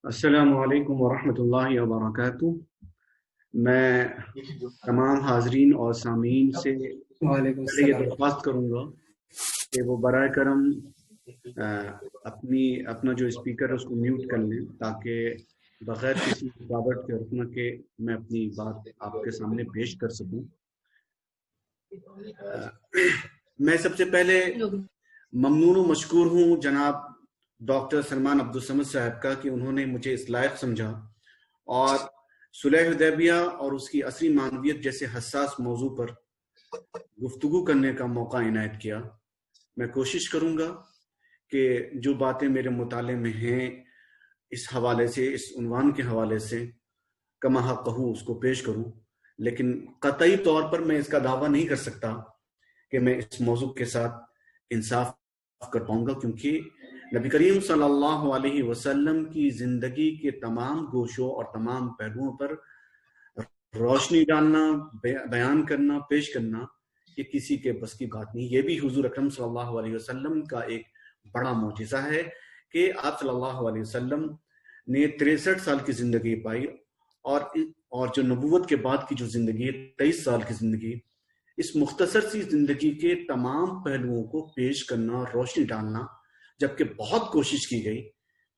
السلام علیکم ورحمۃ اللہ وبرکاتہ۔ میں تمام حاضرین اور سامعین سے وعلیکم پہلے یہ السلام۔ درخواست کروں گا کہ وہ برائے کرم اپنا جو اسپیکر ہے اس کو میوٹ کر لیں تاکہ بغیر کسی رکاوٹ کے رکنا کے میں اپنی بات آپ کے سامنے پیش کر سکوں۔ میں سب سے پہلے ممنون و مشکور ہوں جناب ڈاکٹر سلمان عبدالصمد صاحب کا کہ انہوں نے مجھے اس لائق سمجھا اور صلح حدیبیہ اور اس کی عصری معنویت جیسے حساس موضوع پر گفتگو کرنے کا موقع عنایت کیا۔ میں کوشش کروں گا کہ جو باتیں میرے مطالعے میں ہیں اس حوالے سے، اس عنوان کے حوالے سے کما حق کہوں اس کو پیش کروں، لیکن قطعی طور پر میں اس کا دعویٰ نہیں کر سکتا کہ میں اس موضوع کے ساتھ انصاف کر پاؤں گا، کیونکہ نبی کریم صلی اللہ علیہ وسلم کی زندگی کے تمام گوشوں اور تمام پہلوؤں پر روشنی ڈالنا، بیان کرنا، پیش کرنا یہ کسی کے بس کی بات نہیں۔ یہ بھی حضور اکرم صلی اللہ علیہ وسلم کا ایک بڑا معجزہ ہے کہ آپ صلی اللہ علیہ وسلم نے 63 سال کی زندگی پائی اور جو نبوت کے بعد کی جو زندگی ہے 23 سال کی زندگی، اس مختصر سی زندگی کے تمام پہلوؤں کو پیش کرنا، روشنی ڈالنا، جبکہ بہت کوشش کی گئی،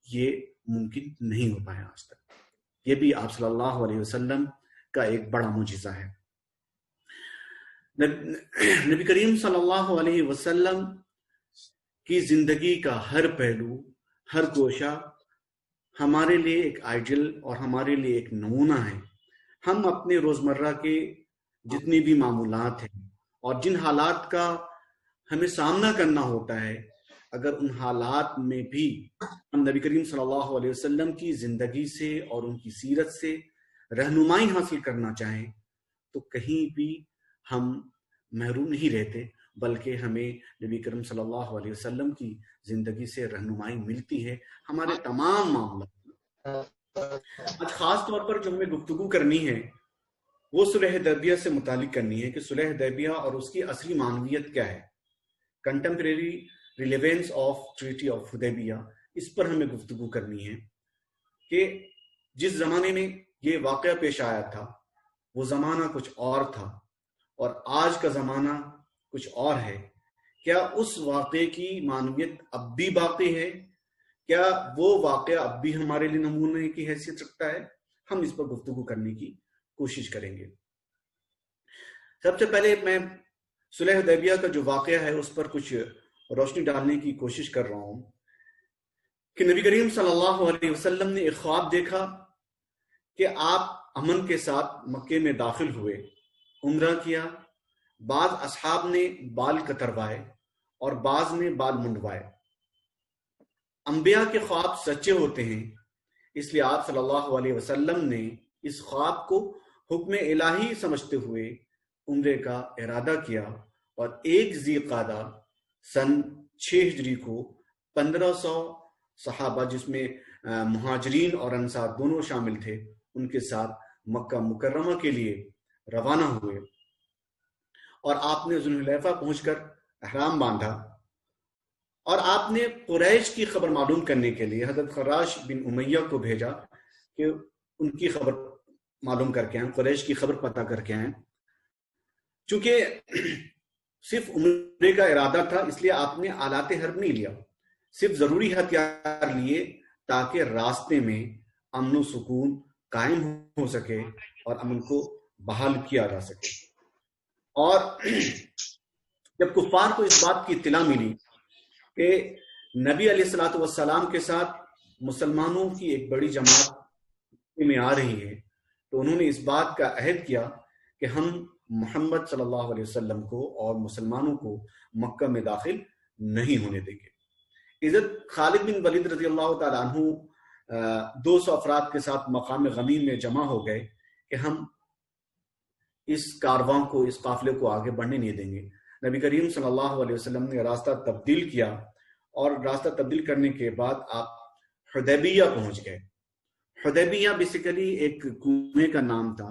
یہ ممکن نہیں ہو پایا آج تک۔ یہ بھی آپ صلی اللہ علیہ وسلم کا ایک بڑا معجزہ ہے۔ نبی کریم صلی اللہ علیہ وسلم کی زندگی کا ہر پہلو، ہر گوشہ ہمارے لیے ایک آئیڈیل اور ہمارے لیے ایک نمونہ ہے۔ ہم اپنے روزمرہ کے جتنی بھی معمولات ہیں اور جن حالات کا ہمیں سامنا کرنا ہوتا ہے، اگر ان حالات میں بھی ہم نبی کریم صلی اللہ علیہ وسلم کی زندگی سے اور ان کی سیرت سے رہنمائی حاصل کرنا چاہیں تو کہیں بھی ہم محروم نہیں رہتے، بلکہ ہمیں نبی کریم صلی اللہ علیہ وسلم کی زندگی سے رہنمائی ملتی ہے ہمارے تمام معاملات۔ آج خاص طور پر جو ہمیں گفتگو کرنی ہے وہ صلح حدیبیہ سے متعلق کرنی ہے کہ صلح حدیبیہ اور اس کی عصری معنویت کیا ہے، contemporary relevance of treaty of Hudaibiya, اس پر ہمیں گفتگو کرنی ہے کہ جس زمانے میں یہ واقعہ پیش آیا تھا وہ زمانہ کچھ اور تھا اور آج کا زمانہ کچھ اور ہے۔ کیا اس واقعے کی معنویت اب بھی باقی ہے؟ کیا وہ واقعہ اب بھی ہمارے لیے نمونے کی حیثیت رکھتا ہے؟ ہم اس پر گفتگو کرنے کی کوشش کریں گے۔ سب سے پہلے میں صلح حدیبیہ کا جو واقعہ ہے اس پر کچھ روشنی ڈالنے کی کوشش کر رہا ہوں کہ نبی کریم صلی اللہ علیہ وسلم نے ایک خواب دیکھا کہ آپ امن کے ساتھ مکے میں داخل ہوئے، عمرہ کیا، بعض اصحاب نے بال کتروائے اور بعض نے بال منڈوائے۔ انبیاء کے خواب سچے ہوتے ہیں، اس لیے آپ صلی اللہ علیہ وسلم نے اس خواب کو حکم الہی سمجھتے ہوئے عمرے کا ارادہ کیا اور 1 ذی القعدہ سن 6 ہجری کو 1500 صحابہ، جس میں مہاجرین اور انصار دونوں شامل تھے، ان کے ساتھ مکہ مکرمہ کے لیے روانہ ہوئے اور آپ نے ذوالحلیفہ پہنچ کر احرام باندھا اور آپ نے قریش کی خبر معلوم کرنے کے لیے حضرت خراش بن امیہ کو بھیجا کہ ان کی خبر معلوم کر کے آئیں، قریش کی خبر پتہ کر کے آئیں۔ چونکہ صرف عمرے کا ارادہ تھا اس لیے آپ نے آلات حرب نہیں لیا، صرف ضروری ہتھیار لیے تاکہ راستے میں امن و سکون قائم ہو سکے اور امن کو بحال کیا جا سکے۔ اور جب کفار کو اس بات کی اطلاع ملی کہ نبی علیہ الصلوۃ والسلام کے ساتھ مسلمانوں کی ایک بڑی جماعت میں آ رہی ہے تو انہوں نے اس بات کا عہد کیا کہ ہم محمد صلی اللہ علیہ وسلم کو اور مسلمانوں کو مکہ میں داخل نہیں ہونے دیں گے۔ حضرت خالد بن ولید رضی اللہ تعالیٰ عنہ 200 افراد کے ساتھ مقام غمیم میں جمع ہو گئے کہ ہم اس کارواں کو، اس قافلے کو آگے بڑھنے نہیں دیں گے۔ نبی کریم صلی اللہ علیہ وسلم نے راستہ تبدیل کیا اور راستہ تبدیل کرنے کے بعد آپ حدیبیہ پہنچ گئے۔ حدیبیہ بیسیکلی ایک کنویں کا نام تھا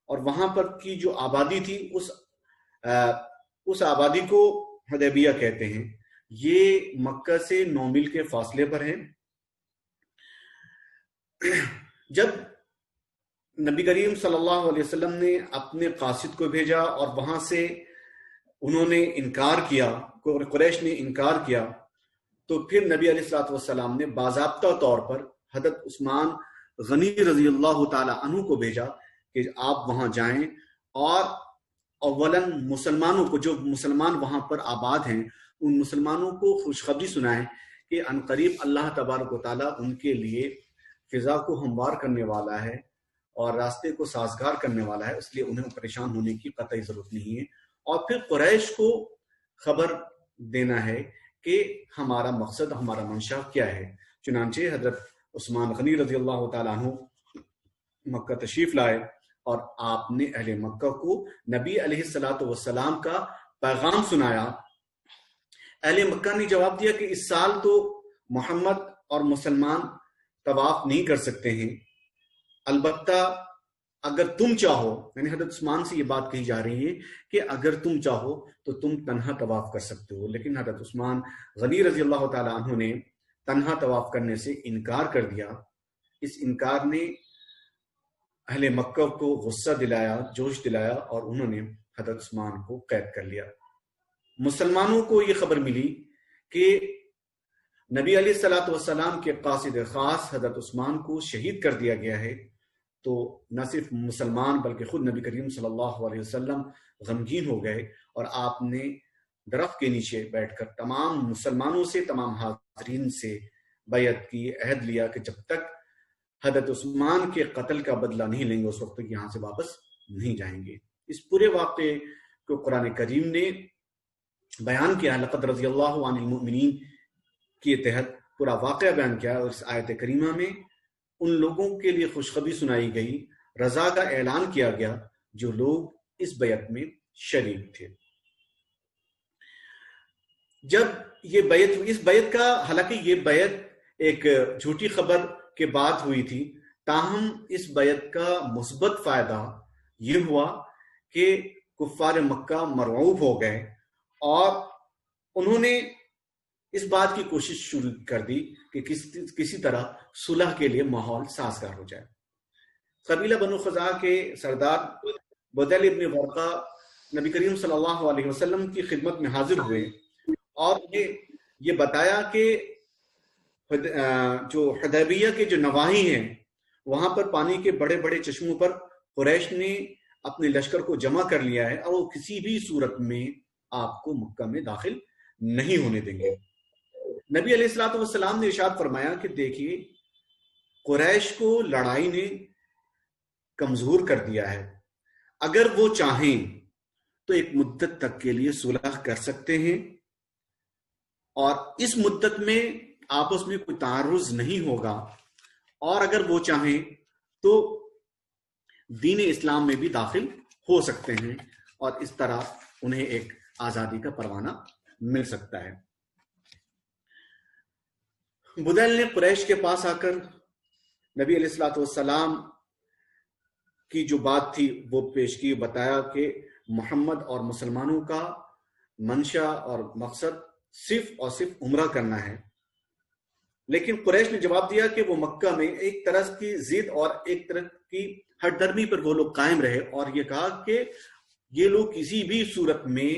اور وہاں پر کی جو آبادی تھی اس آبادی کو حدیبیہ کہتے ہیں۔ یہ مکہ سے 9 میل کے فاصلے پر ہے۔ جب نبی کریم صلی اللہ علیہ وسلم نے اپنے قاصد کو بھیجا اور وہاں سے انہوں نے انکار کیا، قریش نے انکار کیا، تو پھر نبی علیہ الصلوۃ والسلام نے باضابطہ طور پر حضرت عثمان غنی رضی اللہ تعالی عنہ کو بھیجا کہ آپ وہاں جائیں اور اولاً مسلمانوں کو، جو مسلمان وہاں پر آباد ہیں، ان مسلمانوں کو خوشخبری سنائیں کہ عنقریب اللہ تبارک و تعالیٰ ان کے لیے فضا کو ہموار کرنے والا ہے اور راستے کو سازگار کرنے والا ہے، اس لیے انہیں پریشان ہونے کی قطعی ضرورت نہیں ہے۔ اور پھر قریش کو خبر دینا ہے کہ ہمارا مقصد، ہمارا منشا کیا ہے۔ چنانچہ حضرت عثمان غنی رضی اللہ تعالیٰ عنہ مکہ تشریف لائے اور آپ نے اہل مکہ کو نبی علیہ الصلوۃ والسلام کا پیغام سنایا۔ اہل مکہ نے جواب دیا کہ اس سال تو محمد اور مسلمان طواف نہیں کر سکتے ہیں، البتہ اگر تم چاہو، یعنی حضرت عثمان سے یہ بات کہی جا رہی ہے کہ اگر تم چاہو تو تم تنہا طواف کر سکتے ہو، لیکن حضرت عثمان غنی رضی اللہ تعالیٰ عنہ نے تنہا طواف کرنے سے انکار کر دیا۔ اس انکار نے اہل مکہ کو غصہ دلایا، جوش دلایا، اور انہوں نے حضرت عثمان کو قید کر لیا۔ مسلمانوں کو یہ خبر ملی کہ نبی علیہ الصلوۃ والسلام کے قاصد خاص حضرت عثمان کو شہید کر دیا گیا ہے، تو نہ صرف مسلمان بلکہ خود نبی کریم صلی اللہ علیہ وسلم غمگین ہو گئے، اور آپ نے درخت کے نیچے بیٹھ کر تمام مسلمانوں سے، تمام حاضرین سے بیعت کی، عہد لیا کہ جب تک حضرت عثمان کے قتل کا بدلہ نہیں لیں گے اس وقت تک یہاں سے واپس نہیں جائیں گے۔ اس پورے واقعے کو قرآن کریم نے بیان کیا، لقد رضی اللہ عن المؤمنین کے تحت پورا واقعہ بیان کیا، اور اس آیت کریمہ میں ان لوگوں کے لیے خوشخبری سنائی گئی، رضا کا اعلان کیا گیا جو لوگ اس بیعت میں شریک تھے۔ جب یہ بیعت، اس بیعت کا، حالانکہ یہ بیعت ایک جھوٹی خبر کے بعد ہوئی تھی، تاہم اس بیعت کا مثبت فائدہ یہ ہوا کہ کفار مکہ مرعوب ہو گئے اور انہوں نے اس بات کی کوشش شروع کر دی کہ کسی طرح صلح کے لیے ماحول سازگار ہو جائے۔ قبیلہ بنو خزاع کے سردار بدیل ابن ورقہ نبی کریم صلی اللہ علیہ وسلم کی خدمت میں حاضر ہوئے اور یہ بتایا کہ جو حدیبیہ کے جو نواحی ہیں وہاں پر پانی کے بڑے بڑے چشموں پر قریش نے اپنے لشکر کو جمع کر لیا ہے اور وہ کسی بھی صورت میں آپ کو مکہ میں داخل نہیں ہونے دیں گے۔ نبی علیہ الصلوۃ والسلام نے ارشاد فرمایا کہ دیکھیے، قریش کو لڑائی نے کمزور کر دیا ہے، اگر وہ چاہیں تو ایک مدت تک کے لیے صلح کر سکتے ہیں اور اس مدت میں آپس میں کوئی تعارض نہیں ہوگا، اور اگر وہ چاہیں تو دین اسلام میں بھی داخل ہو سکتے ہیں اور اس طرح انہیں ایک آزادی کا پروانہ مل سکتا ہے۔ بدیل نے قریش کے پاس آ کر نبی علیہ الصلوۃ والسلام کی جو بات تھی وہ پیش کی، بتایا کہ محمد اور مسلمانوں کا منشا اور مقصد صرف اور صرف عمرہ کرنا ہے، لیکن قریش نے جواب دیا کہ وہ مکہ میں ایک طرح کی ضد اور ایک طرح کی ہٹ درمی پر وہ لوگ قائم رہے، اور یہ کہا کہ یہ لوگ کسی بھی صورت میں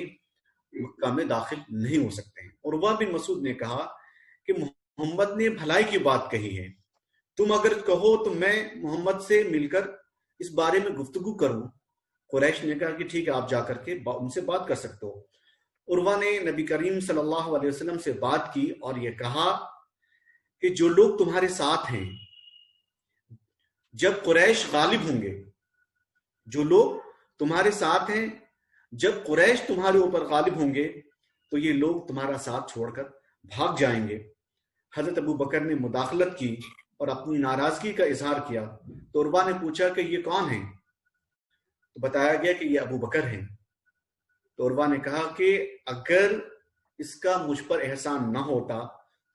مکہ میں داخل نہیں ہو سکتے ہیں۔ اور عروہ بن مسعود نے کہا کہ محمد نے بھلائی کی بات کہی ہے، تم اگر کہو تو میں محمد سے مل کر اس بارے میں گفتگو کروں۔ قریش نے کہا کہ ٹھیک ہے، آپ جا کر کے ان سے بات کر سکتے ہو۔ عروہ نے نبی کریم صلی اللہ علیہ وسلم سے بات کی اور یہ کہا کہ جو لوگ تمہارے ساتھ ہیں جب قریش غالب ہوں گے، جو لوگ تمہارے ساتھ ہیں جب قریش تمہارے اوپر غالب ہوں گے تو یہ لوگ تمہارا ساتھ چھوڑ کر بھاگ جائیں گے۔ حضرت ابو بکر نے مداخلت کی اور اپنی ناراضگی کا اظہار کیا، تو عروہ نے پوچھا کہ یہ کون ہیں؟ تو بتایا گیا کہ یہ ابو بکر ہیں۔ تو عروہ نے کہا کہ اگر اس کا مجھ پر احسان نہ ہوتا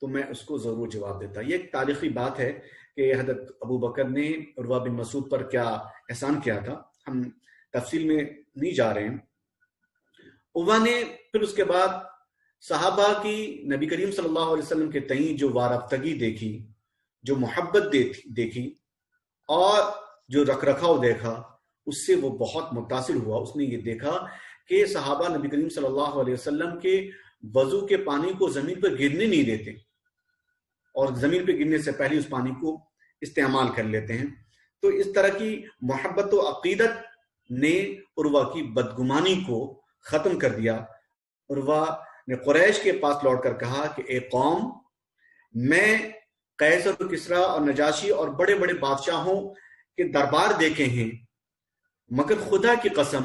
تو میں اس کو ضرور جواب دیتا۔ یہ ایک تاریخی بات ہے کہ حضرت ابو بکر نے عروہ بن مسعود پر کیا احسان کیا تھا، ہم تفصیل میں نہیں جا رہے ہیں۔ عروہ نے پھر اس کے بعد صحابہ کی نبی کریم صلی اللہ علیہ وسلم کے تئیں جو وارفتگی دیکھی، جو محبت دیکھی، اور جو رکھ رکھاؤ دیکھا اس سے وہ بہت متاثر ہوا. اس نے یہ دیکھا کہ صحابہ نبی کریم صلی اللہ علیہ وسلم کے وضو کے پانی کو زمین پر گرنے نہیں دیتے اور زمین پہ گرنے سے پہلے اس پانی کو استعمال کر لیتے ہیں. تو اس طرح کی محبت و عقیدت نے عروہ کی بدگمانی کو ختم کر دیا. عروہ نے قریش کے پاس لوٹ کر کہا کہ اے قوم، میں قیصر و کسریٰ اور نجاشی اور بڑے بڑے بادشاہوں کے دربار دیکھے ہیں، مگر خدا کی قسم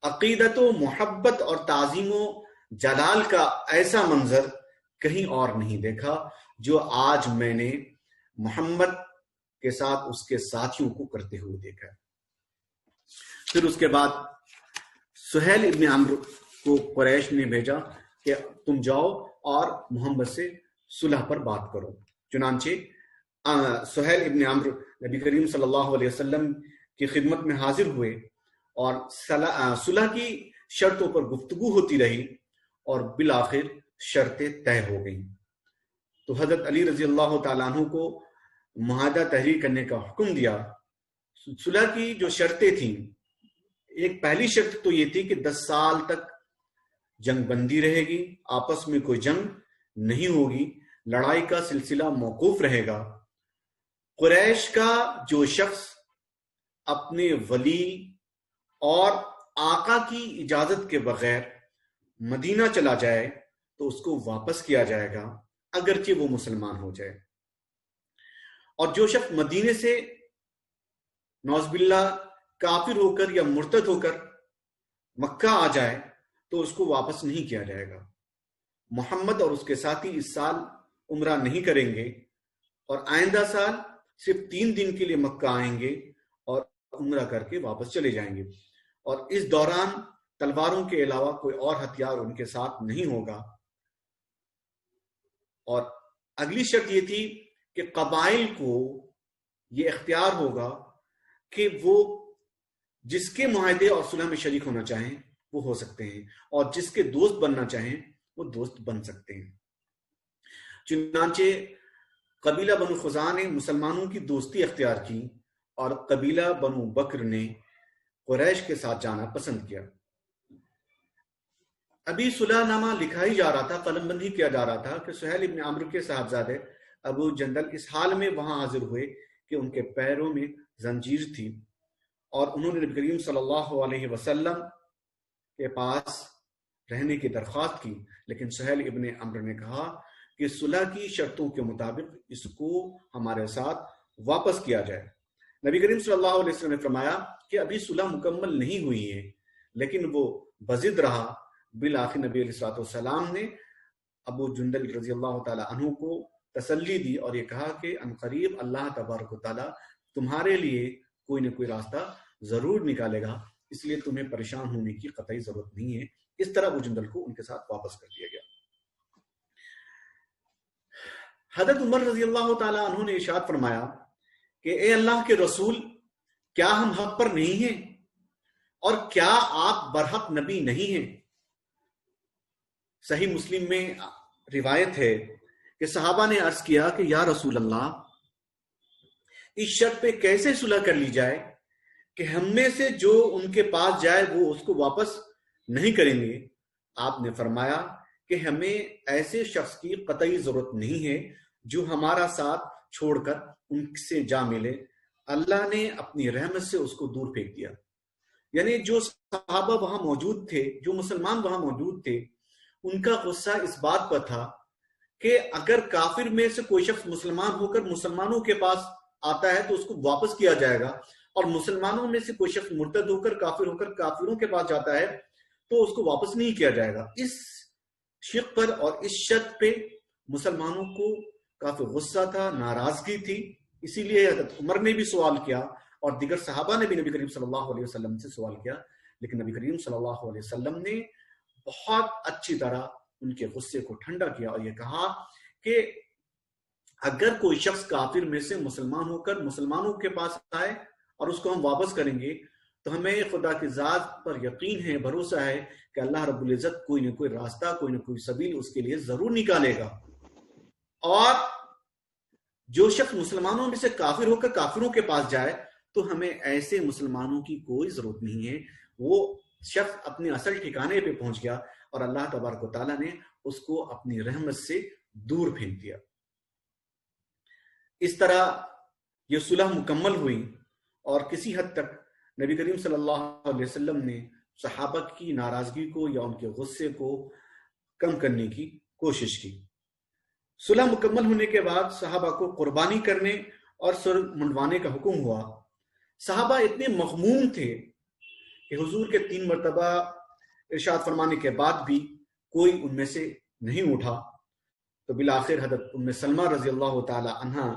عقیدت و محبت اور تعظیم و جلال کا ایسا منظر کہیں اور نہیں دیکھا جو آج میں نے محمد کے ساتھ اس کے ساتھیوں کو کرتے ہوئے دیکھا. پھر اس کے بعد سہیل ابن عمرو کو قریش نے بھیجا کہ تم جاؤ اور محمد سے صلح پر بات کرو. چنانچہ سہیل ابن عمرو نبی کریم صلی اللہ علیہ وسلم کی خدمت میں حاضر ہوئے اور صلح کی شرطوں پر گفتگو ہوتی رہی اور بالآخر شرطیں طے ہو گئیں. تو حضرت علی رضی اللہ تعالیٰ عنہ کو معاہدہ تحریر کرنے کا حکم دیا. صلح کی جو شرطیں تھیں، ایک پہلی شرط تو یہ تھی کہ 10 سال تک جنگ بندی رہے گی، آپس میں کوئی جنگ نہیں ہوگی، لڑائی کا سلسلہ موقوف رہے گا. قریش کا جو شخص اپنے ولی اور آقا کی اجازت کے بغیر مدینہ چلا جائے تو اس کو واپس کیا جائے گا اگرچہ وہ مسلمان ہو جائے، اور جو شخص مدینے سے نعوذ باللہ کافر ہو کر یا مرتد ہو کر مکہ آ جائے تو اس کو واپس نہیں کیا جائے گا. محمد اور اس کے ساتھی اس سال عمرہ نہیں کریں گے اور آئندہ سال صرف 3 دن کے لیے مکہ آئیں گے اور عمرہ کر کے واپس چلے جائیں گے، اور اس دوران تلواروں کے علاوہ کوئی اور ہتھیار ان کے ساتھ نہیں ہوگا. اور اگلی شرط یہ تھی کہ قبائل کو یہ اختیار ہوگا کہ وہ جس کے معاہدے اور صلح میں شریک ہونا چاہیں وہ ہو سکتے ہیں، اور جس کے دوست بننا چاہیں وہ دوست بن سکتے ہیں. چنانچہ قبیلہ بنو خزاعہ نے مسلمانوں کی دوستی اختیار کی اور قبیلہ بنو بکر نے قریش کے ساتھ جانا پسند کیا. ابھی صلح نامہ لکھا ہی جا رہا تھا، قلم بندی کیا جا رہا تھا کہ سہیل ابن عمرو کے صاحبزادے ابو جندل اس حال میں وہاں حاضر ہوئے کہ ان کے پیروں میں زنجیر تھی، اور انہوں نے نبی کریم صلی اللہ علیہ وسلم کے پاس رہنے کی درخواست کی. لیکن سہیل ابن عمرو نے کہا کہ صلح کی شرطوں کے مطابق اس کو ہمارے ساتھ واپس کیا جائے. نبی کریم صلی اللہ علیہ وسلم نے فرمایا کہ ابھی صلح مکمل نہیں ہوئی ہے، لیکن وہ بضد رہا. بالآخر نبی علیہ الصلوۃ والسلام نے ابو جندل رضی اللہ تعالی عنہ کو تسلی دی اور یہ کہا کہ عنقریب اللہ تبارک و تعالی تمہارے لیے کوئی نہ کوئی راستہ ضرور نکالے گا، اس لیے تمہیں پریشان ہونے کی قطعی ضرورت نہیں ہے. اس طرح ابو جندل کو ان کے ساتھ واپس کر دیا گیا. حضرت عمر رضی اللہ تعالیٰ عنہ نے ارشاد فرمایا کہ اے اللہ کے رسول، کیا ہم حق پر نہیں ہیں اور کیا آپ برحق نبی نہیں ہیں؟ صحیح مسلم میں روایت ہے کہ صحابہ نے عرض کیا کہ یا رسول اللہ، اس شرط پہ کیسے صلح کر لی جائے کہ ہم میں سے جو ان کے پاس جائے وہ اس کو واپس نہیں کریں گے؟ آپ نے فرمایا کہ ہمیں ایسے شخص کی قطعی ضرورت نہیں ہے جو ہمارا ساتھ چھوڑ کر ان سے جا ملے. اللہ نے اپنی رحمت سے اس کو دور پھینک دیا. یعنی جو صحابہ وہاں موجود تھے، جو مسلمان وہاں موجود تھے، ان کا غصہ اس بات پر تھا کہ اگر کافر میں سے کوئی شخص مسلمان ہو کر مسلمانوں کے پاس آتا ہے تو اس کو واپس کیا جائے گا، اور مسلمانوں میں سے کوئی شخص مرتد ہو کر کافروں کے پاس جاتا ہے تو اس کو واپس نہیں کیا جائے گا. اس شق پر اور اس شرط پہ مسلمانوں کو کافی غصہ تھا، ناراضگی تھی. اسی لیے حضرت عمر نے بھی سوال کیا اور دیگر صحابہ نے بھی نبی کریم صلی اللہ علیہ وسلم سے سوال کیا، لیکن نبی کریم صلی اللہ علیہ وسلم نے بہت اچھی طرح ان کے غصے کو ٹھنڈا کیا اور یہ کہا کہ اگر کوئی شخص کافر میں سے مسلمان ہو کر مسلمانوں کے پاس آئے اور اس کو ہم واپس کریں گے تو ہمیں خدا کی ذات پر یقین ہے، بھروسہ ہے کہ اللہ رب العزت کوئی نہ کوئی راستہ، کوئی نہ کوئی سبیل اس کے لیے ضرور نکالے گا. اور جو شخص مسلمانوں میں سے کافر ہو کر کافروں کے پاس جائے تو ہمیں ایسے مسلمانوں کی کوئی ضرورت نہیں ہے. وہ شخص اپنے اصل ٹھکانے پہ پہنچ گیا اور اللہ تبارک و تعالیٰ نے اس کو اپنی رحمت سے دور پھینک دیا. اس طرح یہ صلح مکمل ہوئی اور کسی حد تک نبی کریم صلی اللہ علیہ وسلم نے صحابہ کی ناراضگی کو یا ان کے غصے کو کم کرنے کی کوشش کی. صلح مکمل ہونے کے بعد صحابہ کو قربانی کرنے اور سر منڈوانے کا حکم ہوا. صحابہ اتنے مغموم تھے کہ حضور کے 3 مرتبہ ارشاد فرمانے کے بعد بھی کوئی ان میں سے نہیں اٹھا. تو بالآخر حضرت ام سلمہ رضی اللہ تعالی عنہا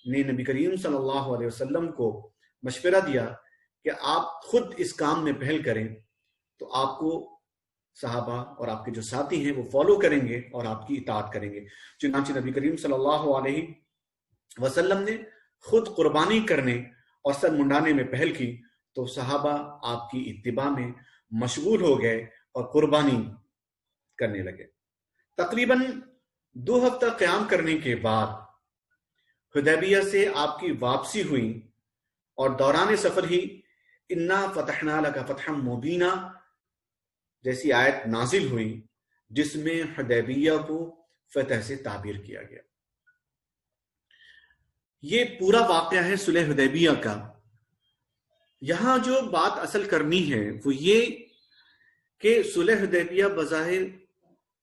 نے نبی کریم صلی اللہ علیہ وسلم کو مشورہ دیا کہ آپ خود اس کام میں پہل کریں تو آپ کو صحابہ اور آپ کے جو ساتھی ہیں وہ فالو کریں گے اور آپ کی اطاعت کریں گے. چنانچہ نبی کریم صلی اللہ علیہ وسلم نے خود قربانی کرنے اور سر منڈانے میں پہل کی تو صحابہ آپ کی اتباع میں مشغول ہو گئے اور قربانی کرنے لگے. تقریباً 2 ہفتہ قیام کرنے کے بعد حدیبیہ سے آپ کی واپسی ہوئی اور دوران سفر ہی انا فتحنا لک فتحا مبینا جیسی آیت نازل ہوئی جس میں حدیبیہ کو فتح سے تعبیر کیا گیا. یہ پورا واقعہ ہے صلح حدیبیہ کا. یہاں جو بات اصل کرنی ہے وہ یہ کہ صلح حدیبیہ بظاہر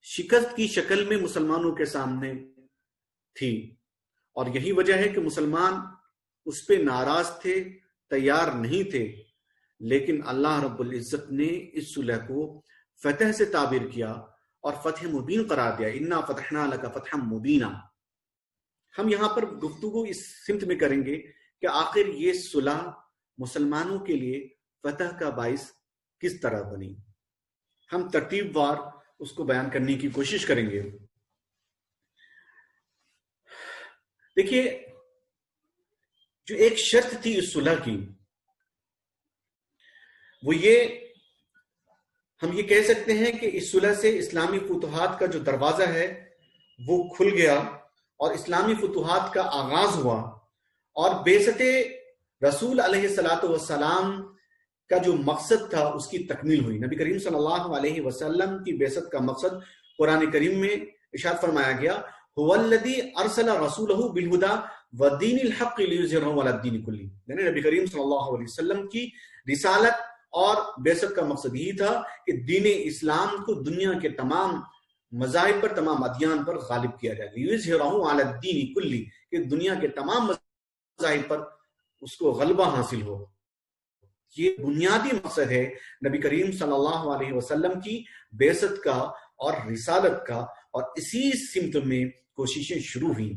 شکست کی شکل میں مسلمانوں کے سامنے تھی اور یہی وجہ ہے کہ مسلمان اس پہ ناراض تھے، تیار نہیں تھے. لیکن اللہ رب العزت نے اس صلح کو فتح سے تعبیر کیا اور فتح مبین قرار دیا. انا فتحنا لک فتحا مبینا. ہم یہاں پر گفتگو اس سمت میں کریں گے کہ آخر یہ صلح مسلمانوں کے لیے فتح کا باعث کس طرح بنی. ہم ترتیب وار اس کو بیان کرنے کی کوشش کریں گے. دیکھیے، جو ایک شرط تھی اس صلح کی وہ یہ، ہم یہ کہہ سکتے ہیں کہ اس صلح سے اسلامی فتوحات کا جو دروازہ ہے وہ کھل گیا اور اسلامی فتوحات کا آغاز ہوا اور بعثت رسول علیہ الصلوۃ والسلام کا جو مقصد تھا اس کی تکمیل ہوئی. نبی کریم صلی اللہ علیہ وسلم کی بعثت کا مقصد قرآن کریم میں ارشاد فرمایا گیا، هو الذی ارسل رسولہ بالہدی ودین الحق لیظہرہ علی الدین کلہ. یعنی نبی کریم صلی اللہ علیہ وسلم کی رسالت اور بعثت کا مقصد یہی تھا کہ دین اسلام کو دنیا کے تمام مذاہب پر، تمام ادیان پر غالب کیا جائے. لیظہرہ علی الدین کلہ، کہ دنیا کے تمام مذاہب پر اس کو غلبہ حاصل ہو. یہ بنیادی مقصد ہے نبی کریم صلی اللہ علیہ وسلم کی بعثت کا اور رسالت کا، اور اسی سمت میں کوششیں شروع ہوئیں.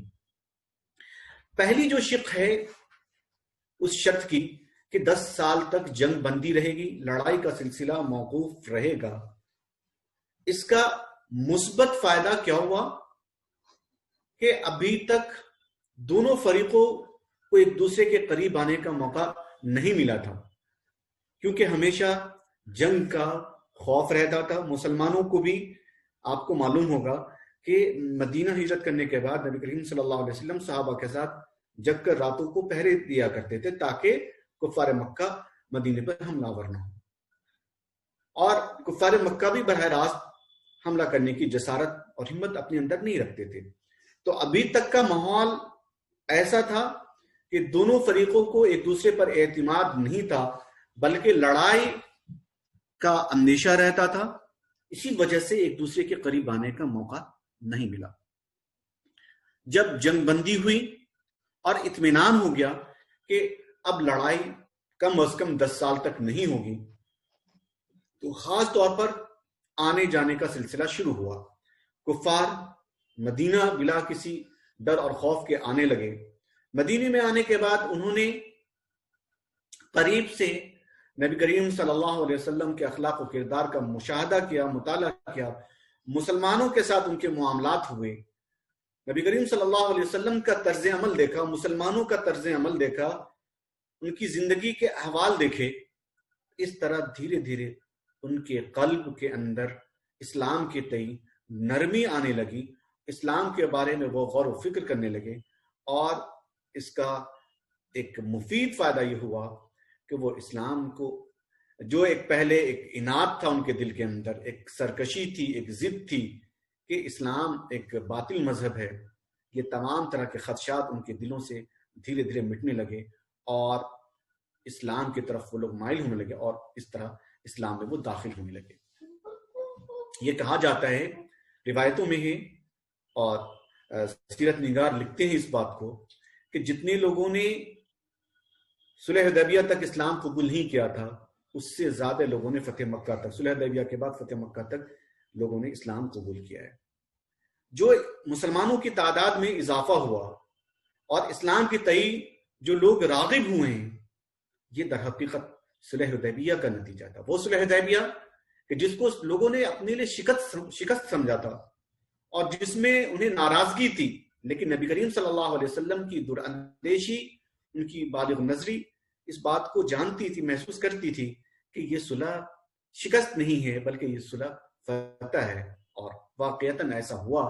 پہلی جو شق ہے اس شرط کی کہ 10 سال تک جنگ بندی رہے گی، لڑائی کا سلسلہ موقوف رہے گا. اس کا مثبت فائدہ کیا ہوا کہ ابھی تک دونوں فریقوں کو ایک دوسرے کے قریب آنے کا موقع نہیں ملا تھا، کیونکہ ہمیشہ جنگ کا خوف رہتا تھا. مسلمانوں کو بھی آپ کو معلوم ہوگا کہ مدینہ ہجرت کرنے کے بعد نبی کریم صلی اللہ علیہ وسلم صحابہ کے ساتھ جگ کر راتوں کو پہرے دیا کرتے تھے تاکہ کفار مکہ مدینے پر حملہ ور نہ ہو. اور کفار مکہ بھی براہ راست حملہ کرنے کی جسارت اور ہمت اپنے اندر نہیں رکھتے تھے. تو ابھی تک کا ماحول ایسا تھا کہ دونوں فریقوں کو ایک دوسرے پر اعتماد نہیں تھا، بلکہ لڑائی کا اندیشہ رہتا تھا. اسی وجہ سے ایک دوسرے کے قریب آنے کا موقع نہیں ملا. جب جنگ بندی ہوئی اور اطمینان ہو گیا کہ اب لڑائی کم از کم 10 سال تک نہیں ہوگی، تو خاص طور پر آنے جانے کا سلسلہ شروع ہوا. کفار مدینہ بلا کسی ڈر اور خوف کے آنے لگے. مدینے میں آنے کے بعد انہوں نے قریب سے نبی کریم صلی اللہ علیہ وسلم کے اخلاق و کردار کا مشاہدہ کیا، مطالعہ کیا. مسلمانوں کے ساتھ ان کے معاملات ہوئے، نبی کریم صلی اللہ علیہ وسلم کا طرز عمل دیکھا، مسلمانوں کا طرز عمل دیکھا، ان کی زندگی کے احوال دیکھے. اس طرح دھیرے دھیرے ان کے قلب کے اندر اسلام کے تئیں نرمی آنے لگی، اسلام کے بارے میں وہ غور و فکر کرنے لگے اور اس کا ایک مفید فائدہ یہ ہوا کہ وہ اسلام کو جو ایک پہلے ایک اناد تھا ان کے دل کے اندر، ایک سرکشی تھی، ایک ضد تھی کہ اسلام ایک باطل مذہب ہے، یہ تمام طرح کے خدشات ان کے دلوں سے دھیرے دھیرے مٹنے لگے اور اسلام کی طرف وہ لوگ مائل ہونے لگے اور اس طرح اسلام میں وہ داخل ہونے لگے۔ یہ کہا جاتا ہے روایتوں میں ہے اور سیرت نگار لکھتے ہیں اس بات کو کہ جتنے لوگوں نے صلح حدیبیہ تک اسلام قبول نہیں کیا تھا اس سے زیادہ لوگوں نے فتح مکہ تک، صلح حدیبیہ کے بعد فتح مکہ تک لوگوں نے اسلام قبول کیا ہے۔ جو مسلمانوں کی تعداد میں اضافہ ہوا اور اسلام کی تئیں جو لوگ راغب ہوئے ہیں، یہ در حقیقت صلح حدیبیہ کا نتیجہ تھا۔ وہ صلح حدیبیہ کہ جس کو لوگوں نے اپنے لیے شکست سمجھا تھا اور جس میں انہیں ناراضگی تھی، لیکن نبی کریم صلی اللہ علیہ وسلم کی دراندیشی، ان کی بالغ نظری اس بات کو جانتی تھی، محسوس کرتی تھی کہ یہ صلح شکست نہیں ہے بلکہ یہ صلح فتح ہے، اور واقعتاً ایسا ہوا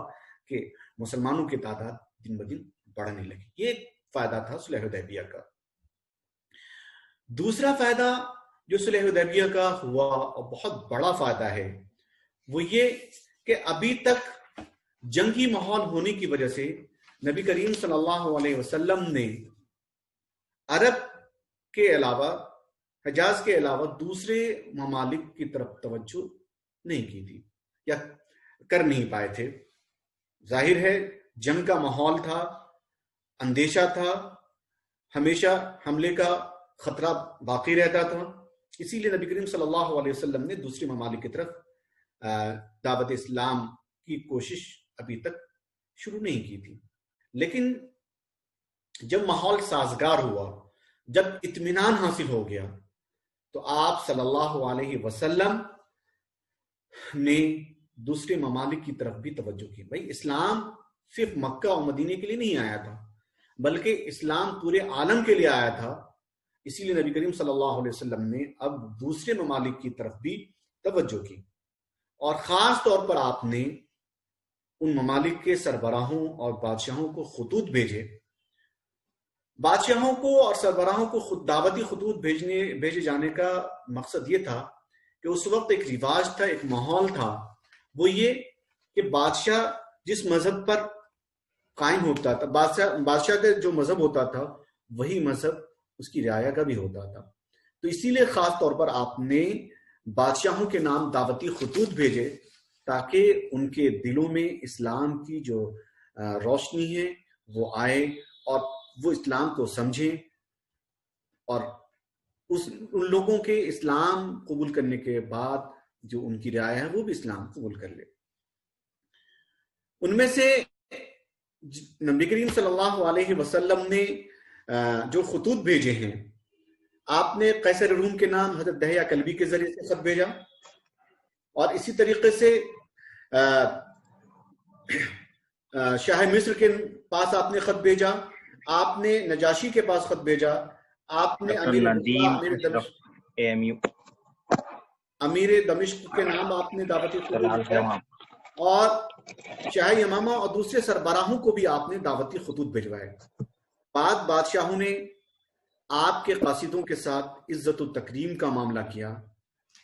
کہ مسلمانوں کی تعداد دن بدن بڑھنے لگی۔ یہ ایک فائدہ تھا صلح حدیبیہ کا۔ دوسرا فائدہ جو صلح حدیبیہ کا ہوا اور بہت بڑا فائدہ ہے وہ یہ کہ ابھی تک جنگی ماحول ہونے کی وجہ سے نبی کریم صلی اللہ علیہ وسلم نے عرب کے علاوہ، حجاز کے علاوہ دوسرے ممالک کی طرف توجہ نہیں کی تھی یا کر نہیں پائے تھے۔ ظاہر ہے جنگ کا ماحول تھا، اندیشہ تھا، ہمیشہ حملے کا خطرہ باقی رہتا تھا، اسی لیے نبی کریم صلی اللہ علیہ وسلم نے دوسرے ممالک کی طرف دعوت اسلام کی کوشش ابھی تک شروع نہیں کی تھی۔ لیکن جب ماحول سازگار ہوا، جب اطمینان حاصل ہو گیا، تو آپ صلی اللہ علیہ وسلم نے دوسرے ممالک کی طرف بھی توجہ کی۔ بھائی اسلام صرف مکہ اور مدینے کے لیے نہیں آیا تھا بلکہ اسلام پورے عالم کے لیے آیا تھا، اسی لیے نبی کریم صلی اللہ علیہ وسلم نے اب دوسرے ممالک کی طرف بھی توجہ کی، اور خاص طور پر آپ نے ان ممالک کے سربراہوں اور بادشاہوں کو خطوط بھیجے۔ بادشاہوں کو اور سربراہوں کو دعوتی خطوط بھیجے جانے کا مقصد یہ تھا کہ اس وقت ایک رواج تھا، ایک ماحول تھا، وہ یہ کہ بادشاہ جس مذہب پر قائم ہوتا تھا، بادشاہ کا جو مذہب ہوتا تھا وہی مذہب اس کی رعایا کا بھی ہوتا تھا۔ تو اسی لیے خاص طور پر آپ نے بادشاہوں کے نام دعوتی خطوط بھیجے تاکہ ان کے دلوں میں اسلام کی جو روشنی ہے وہ آئے اور وہ اسلام کو سمجھیں، اور ان لوگوں کے اسلام قبول کرنے کے بعد جو ان کی رعایا ہے وہ بھی اسلام قبول کر لے۔ ان میں سے نبی کریم صلی اللہ علیہ وسلم نے جو خطوط بھیجے ہیں، آپ نے قیصر روم کے نام حضرت دہیہ کلبی کے ذریعے سے خط بھیجا، اور اسی طریقے سے شاہ مصر کے پاس آپ نے خط بھیجا، آپ نے نجاشی کے پاس خط بھیجا، آپ نے امیر دمشق کے نام آپ نے دعوتی خطوط بھیجا، اور شاہ یمامہ اور دوسرے سربراہوں کو بھی آپ نے دعوتی خطوط بھیجوائے۔ بعد بادشاہوں نے آپ کے قاصدوں کے ساتھ عزت و تکریم کا معاملہ کیا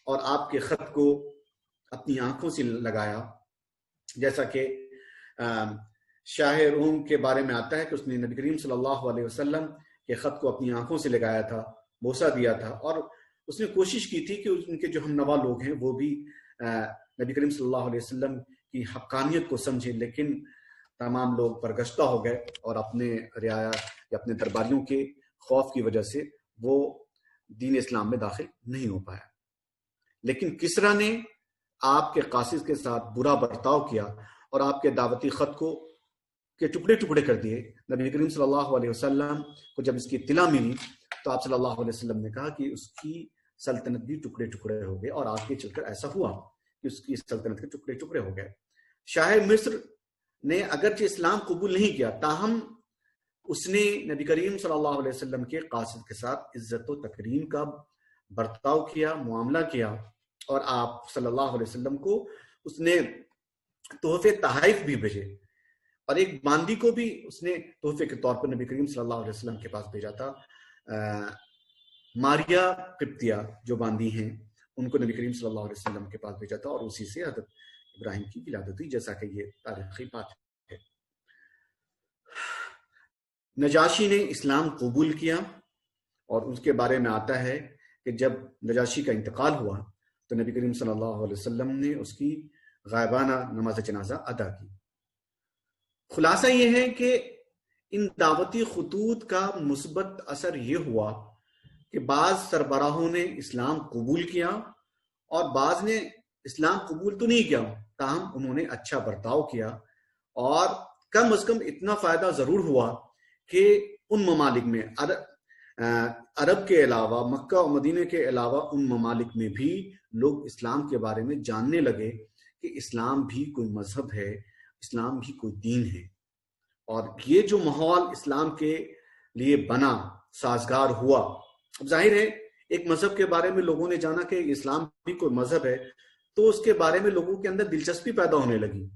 اور آپ کے خط کو اپنی آنکھوں سے لگایا، جیسا کہ شاہ روم کے بارے میں آتا ہے کہ اس نے نبی کریم صلی اللہ علیہ وسلم کے خط کو اپنی آنکھوں سے لگایا تھا، بوسہ دیا تھا، اور اس نے کوشش کی تھی کہ ان کے جو ہم نوا لوگ ہیں وہ بھی نبی کریم صلی اللہ علیہ وسلم کی حقانیت کو سمجھیں، لیکن تمام لوگ پرگشتہ ہو گئے اور اپنے رعایا یا اپنے درباریوں کے خوف کی وجہ سے وہ دین اسلام میں داخل نہیں ہو پایا۔ لیکن کسرا نے آپ کے قاصد کے ساتھ برا برتاؤ کیا اور آپ کے دعوتی خط کو کے ٹکڑے ٹکڑے کر دیے۔ نبی کریم صلی اللہ علیہ وسلم کو جب اس کی اطلاع ملی تو آپ صلی اللہ علیہ وسلم نے کہا کہ اس کی سلطنت بھی ٹکڑے ٹکڑے ہو گئے، اور آگے چل کر ایسا ہوا کہ اس کی سلطنت کے ٹکڑے ٹکڑے ہو گئے۔ شاہ مصر نے اگرچہ اسلام قبول نہیں کیا، تاہم اس نے نبی کریم صلی اللہ علیہ وسلم کے قاصد کے ساتھ عزت و تکریم کا برتاؤ کیا، معاملہ کیا، اور آپ صلی اللہ علیہ وسلم کو اس نے تحفے تحائف بھی بھیجے۔ اور ایک باندی کو بھی اس نے تحفے کے طور پر نبی کریم صلی اللہ علیہ وسلم کے پاس بھیجا تھا. ماریا قبطیہ جو باندی ہیں ان کو نبی کریم صلی اللہ علیہ وسلم کے پاس بھیجا تھا اور اسی سے حضرت ابراہیم کی ولادت ہوئی، جیسا کہ یہ تاریخی بات ہے. نجاشی نے اسلام قبول کیا اور اس کے بارے میں آتا ہے کہ جب نجاشی کا انتقال ہوا تو نبی کریم صلی اللہ علیہ وسلم نے اس کی غائبانہ نماز جنازہ ادا کی. خلاصہ یہ ہے کہ ان دعوتی خطوط کا مثبت اثر یہ ہوا کہ بعض سربراہوں نے اسلام قبول کیا اور بعض نے اسلام قبول تو نہیں کیا، تاہم انہوں نے اچھا برتاؤ کیا، اور کم از کم اتنا فائدہ ضرور ہوا کہ ان ممالک میں عرب کے علاوہ، مکہ و مدینہ کے علاوہ ان ممالک میں بھی لوگ اسلام کے بارے میں جاننے لگے کہ اسلام بھی کوئی مذہب ہے، اسلام بھی کوئی دین ہے. اور یہ جو ماحول اسلام کے لیے بنا، سازگار ہوا. اب ظاہر ہے ایک مذہب کے بارے میں لوگوں نے جانا کہ اسلام بھی کوئی مذہب ہے تو اس کے بارے میں لوگوں کے اندر دلچسپی پیدا ہونے لگی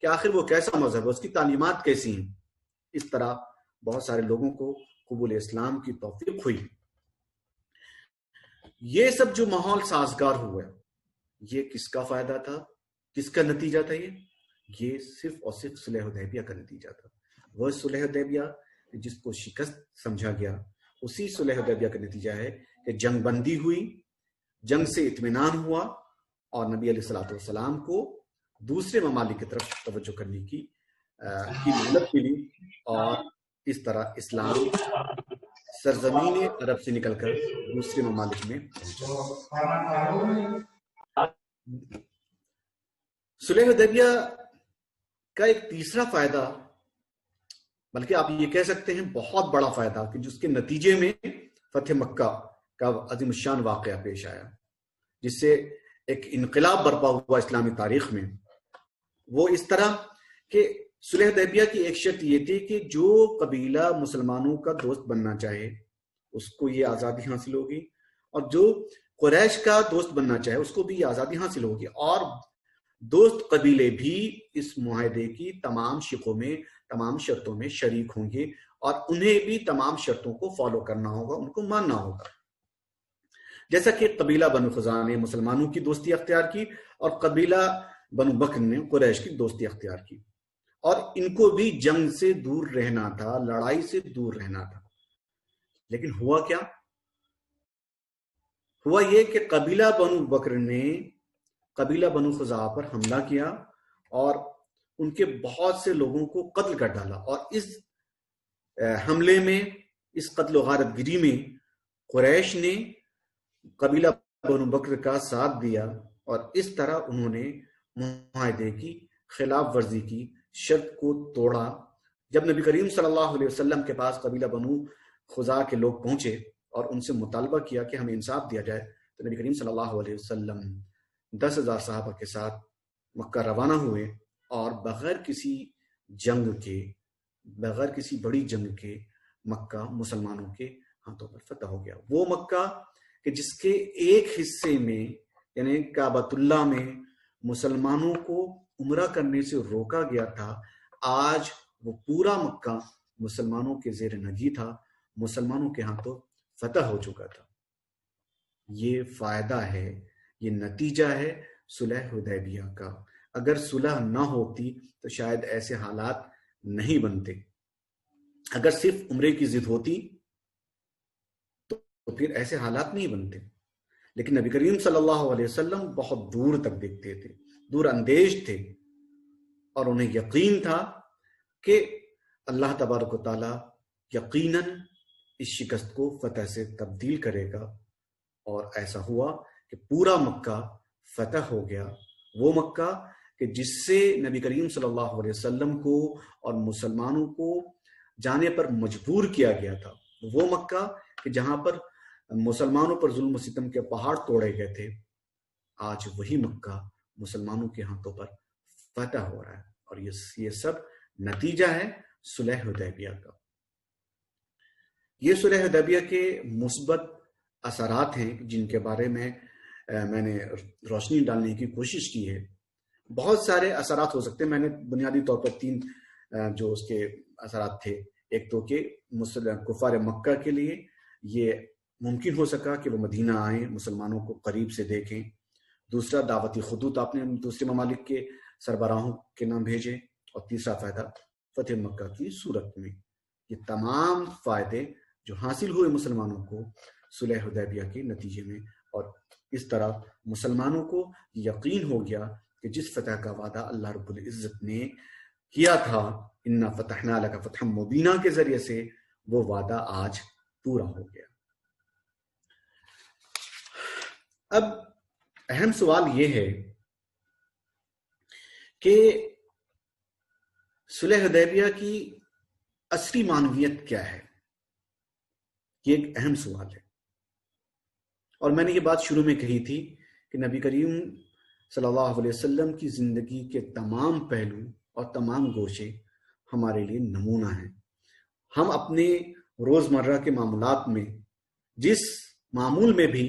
کہ آخر وہ کیسا مذہب ہے، اس کی تعلیمات کیسی ہیں. اس طرح بہت سارے لوگوں کو قبول اسلام کی توفیق ہوئی. یہ سب جو ماحول سازگار ہوا، یہ کس کا فائدہ تھا، کس کا نتیجہ تھا؟ یہ صرف اور صرف صلح حدیبیہ کا نتیجہ تھا. وہ صلح حدیبیہ جس کو شکست سمجھا گیا، اسی صلح حدیبیہ کا نتیجہ ہے کہ جنگ بندی ہوئی، جنگ سے اطمینان ہوا اور نبی علیہ الصلوۃ والسلام کو دوسرے ممالک کی طرف توجہ کرنے کی مدد ملی، اور اس طرح اسلام سرزمین عرب سے نکل کر دوسرے ممالک میں پہنچا. صلح حدیبیہ کا ایک تیسرا فائدہ، بلکہ آپ یہ کہہ سکتے ہیں بہت بڑا فائدہ، کہ جس کے نتیجے میں فتح مکہ کا عظیم الشان واقعہ پیش آیا، جس سے ایک انقلاب برپا ہوا اسلامی تاریخ میں، وہ اس طرح کہ صلح حدیبیہ کی ایک شرط یہ تھی کہ جو قبیلہ مسلمانوں کا دوست بننا چاہے اس کو یہ آزادی حاصل ہوگی، اور جو قریش کا دوست بننا چاہے اس کو بھی یہ آزادی حاصل ہوگی، اور دوست قبیلے بھی اس معاہدے کی تمام شقوں میں، تمام شرطوں میں شریک ہوں گے، اور انہیں بھی تمام شرطوں کو فالو کرنا ہوگا، ان کو ماننا ہوگا. جیسا کہ قبیلہ بنو خزاعہ نے مسلمانوں کی دوستی اختیار کی اور قبیلہ بنو بکر نے قریش کی دوستی اختیار کی، اور ان کو بھی جنگ سے دور رہنا تھا، لڑائی سے دور رہنا تھا. لیکن ہوا کیا؟ ہوا یہ کہ قبیلہ بنو بکر نے قبیلہ بنو خزاعہ پر حملہ کیا اور ان کے بہت سے لوگوں کو قتل کر ڈالا، اور اس حملے میں، اس قتل و غارت گری میں قریش نے قبیلہ بنو بکر کا ساتھ دیا، اور اس طرح انہوں نے معاہدے کی خلاف ورزی کی، شرط کو توڑا. جب نبی کریم صلی اللہ علیہ وسلم کے پاس قبیلہ بنو خزاعہ کے لوگ پہنچے اور ان سے مطالبہ کیا کہ ہمیں انصاف دیا جائے، تو نبی کریم صلی اللہ علیہ وسلم 10,000 صحابہ کے ساتھ مکہ روانہ ہوئے، اور بغیر کسی جنگ کے، بغیر کسی بڑی جنگ کے مکہ مسلمانوں کے ہاتھوں پر فتح ہو گیا. وہ مکہ کہ جس کے ایک حصے میں، یعنی کعبۃ اللہ میں، مسلمانوں کو عمرہ کرنے سے روکا گیا تھا، آج وہ پورا مکہ مسلمانوں کے زیر نگی تھا، مسلمانوں کے ہاتھوں فتح ہو چکا تھا. یہ فائدہ ہے، یہ نتیجہ ہے صلح حدیبیہ کا. اگر صلح نہ ہوتی تو شاید ایسے حالات نہیں بنتے. اگر صرف عمرے کی ضد ہوتی تو پھر ایسے حالات نہیں بنتے. لیکن نبی کریم صلی اللہ علیہ وسلم بہت دور تک دیکھتے تھے، دور اندیش تھے، اور انہیں یقین تھا کہ اللہ تبارک و تعالی یقیناً اس شکست کو فتح سے تبدیل کرے گا. اور ایسا ہوا کہ پورا مکہ فتح ہو گیا. وہ مکہ کہ جس سے نبی کریم صلی اللہ علیہ وسلم کو اور مسلمانوں کو جانے پر مجبور کیا گیا تھا، وہ مکہ کہ جہاں پر مسلمانوں پر ظلم و ستم کے پہاڑ توڑے گئے تھے، آج وہی مکہ مسلمانوں کے ہاتھوں پر فتح ہو رہا ہے. اور یہ سب نتیجہ ہے صلح حدیبیہ کا. یہ صلح حدیبیہ کے مثبت اثرات ہیں جن کے بارے میں نے روشنی ڈالنے کی کوشش کی ہے. بہت سارے اثرات ہو سکتے ہیں. میں نے بنیادی طور پر 3 جو اس کے اثرات تھے، ایک تو کہ کفار مکہ کے لیے یہ ممکن ہو سکا کہ وہ مدینہ آئیں، مسلمانوں کو قریب سے دیکھیں. دوسرا، دعوتی خطوط آپ نے دوسرے ممالک کے سربراہوں کے نام بھیجے. اور تیسرا فائدہ فتح مکہ کی صورت میں. یہ تمام فائدے جو حاصل ہوئے مسلمانوں کو صلح حدیبیہ کے نتیجے میں، اور اس طرح مسلمانوں کو یقین ہو گیا کہ جس فتح کا وعدہ اللہ رب العزت نے کیا تھا انا فتحنا لک فتحا مبینہ کے ذریعے سے، وہ وعدہ آج پورا ہو گیا. اب اہم سوال یہ ہے کہ صلح حدیبیہ کی اصلی معنویت کیا ہے؟ یہ ایک اہم سوال ہے. اور میں نے یہ بات شروع میں کہی تھی کہ نبی کریم صلی اللہ علیہ وسلم کی زندگی کے تمام پہلو اور تمام گوشے ہمارے لیے نمونہ ہیں. ہم اپنے روزمرہ کے معاملات میں جس معمول میں بھی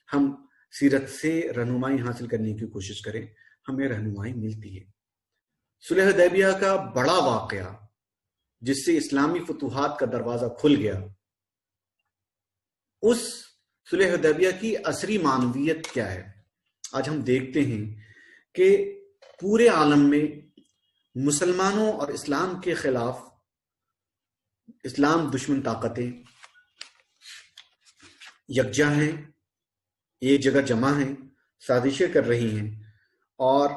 ہم سیرت سے رہنمائی حاصل کرنے کی کوشش کریں، ہمیں رہنمائی ملتی ہے. صلح حدیبیہ کا بڑا واقعہ جس سے اسلامی فتوحات کا دروازہ کھل گیا، اس صلح حدیبیہ کی عصری معنویت کیا ہے؟ آج ہم دیکھتے ہیں کہ پورے عالم میں مسلمانوں اور اسلام کے خلاف اسلام دشمن طاقتیں یکجا ہیں، ایک جگہ جمع ہیں، سازشیں کر رہی ہیں اور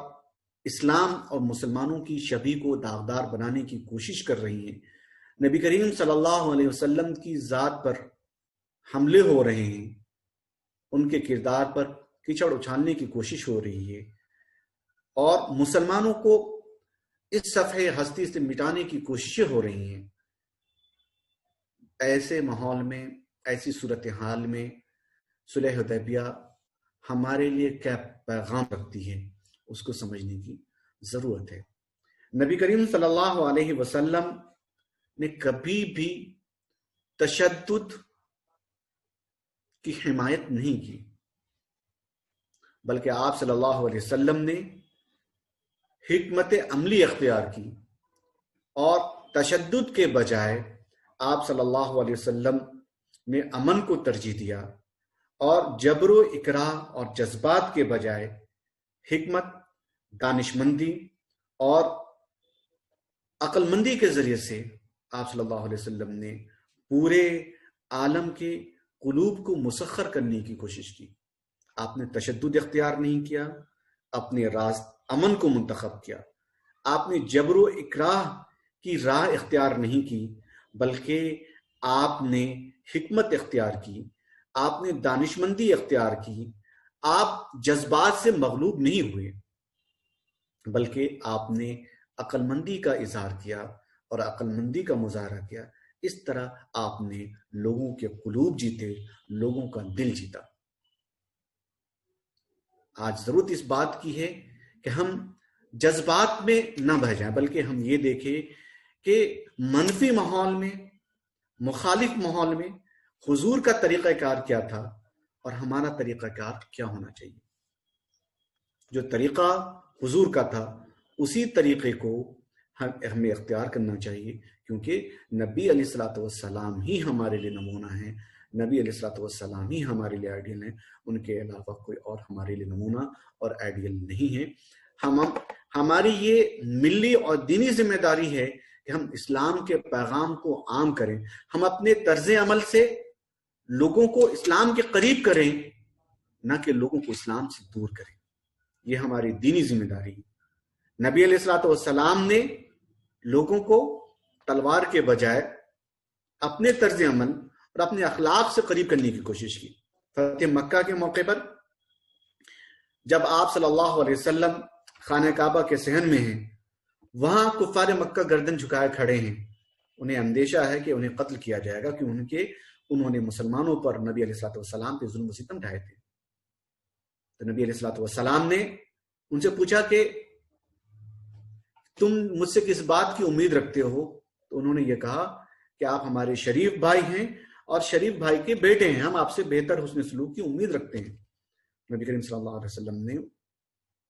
اسلام اور مسلمانوں کی شبیہ کو داغدار بنانے کی کوشش کر رہی ہیں. نبی کریم صلی اللہ علیہ وسلم کی ذات پر حملے ہو رہے ہیں، ان کے کردار پر کیچڑ اچھالنے کی کوشش ہو رہی ہے اور مسلمانوں کو اس صفحے ہستی سے مٹانے کی کوششیں ہو رہی ہیں. ایسے ماحول میں، ایسی صورتحال میں صلح حدیبیہ ہمارے لیے کیا پیغام رکھتی ہے، اس کو سمجھنے کی ضرورت ہے. نبی کریم صلی اللہ علیہ وسلم نے کبھی بھی تشدد کی حمایت نہیں کی، بلکہ آپ صلی اللہ علیہ وسلم نے حکمت عملی اختیار کی اور تشدد کے بجائے آپ صلی اللہ علیہ وسلم نے امن کو ترجیح دیا اور جبر و اکراہ اور جذبات کے بجائے حکمت، دانشمندی اور عقل مندی کے ذریعے سے آپ صلی اللہ علیہ وسلم نے پورے عالم کے قلوب کو مسخر کرنے کی کوشش کی. آپ نے تشدد اختیار نہیں کیا، اپنے راز امن کو منتخب کیا. آپ نے جبر و اکراہ کی راہ اختیار نہیں کی، بلکہ آپ نے حکمت اختیار کی، آپ نے دانشمندی اختیار کی. آپ جذبات سے مغلوب نہیں ہوئے، بلکہ آپ نے عقل مندی کا اظہار کیا اور عقل مندی کا مظاہرہ کیا. اس طرح آپ نے لوگوں کے قلوب جیتے، لوگوں کا دل جیتا. آج ضرورت اس بات کی ہے کہ ہم جذبات میں نہ بہہ جائیں، بلکہ ہم یہ دیکھیں کہ منفی ماحول میں، مخالف ماحول میں حضور کا طریقہ کار کیا تھا اور ہمارا طریقہ کار کیا ہونا چاہیے. جو طریقہ حضور کا تھا اسی طریقے کو ہمیں اختیار کرنا چاہیے، کیونکہ نبی علیہ الصلوۃ والسلام ہی ہمارے لیے نمونہ ہیں، نبی علیہ الصلوۃ والسلام ہی ہمارے لیے آئیڈیل ہیں. ان کے علاوہ کوئی اور ہمارے لیے نمونہ اور آئیڈیل نہیں ہے. ہماری یہ ملی اور دینی ذمہ داری ہے کہ ہم اسلام کے پیغام کو عام کریں. ہم اپنے طرز عمل سے لوگوں کو اسلام کے قریب کریں، نہ کہ لوگوں کو اسلام سے دور کریں. یہ ہماری دینی ذمہ داری ہے. نبی علیہ الصلوۃ والسلام نے لوگوں کو تلوار کے بجائے اپنے طرز عمل اور اپنے اخلاق سے قریب کرنے کی کوشش کی. فتح مکہ کے موقع پر جب آپ صلی اللہ علیہ وسلم خانہ کعبہ کے صحن میں ہیں، وہاں کفار مکہ گردن جھکائے کھڑے ہیں. انہیں اندیشہ ہے کہ انہیں قتل کیا جائے گا، کیونکہ انہوں نے مسلمانوں پر نبی علیہ الصلوۃ والسلام پہ ظلم و ستم ڈھائے تھے. تو نبی علیہ الصلوۃ والسلام نے ان سے پوچھا کہ تم مجھ سے کس بات کی امید رکھتے ہو؟ تو انہوں نے یہ کہا کہ آپ ہمارے شریف بھائی ہیں اور شریف بھائی کے بیٹے ہیں، ہم آپ سے بہتر حسن سلوک کی امید رکھتے ہیں. نبی کریم صلی اللہ علیہ وسلم نے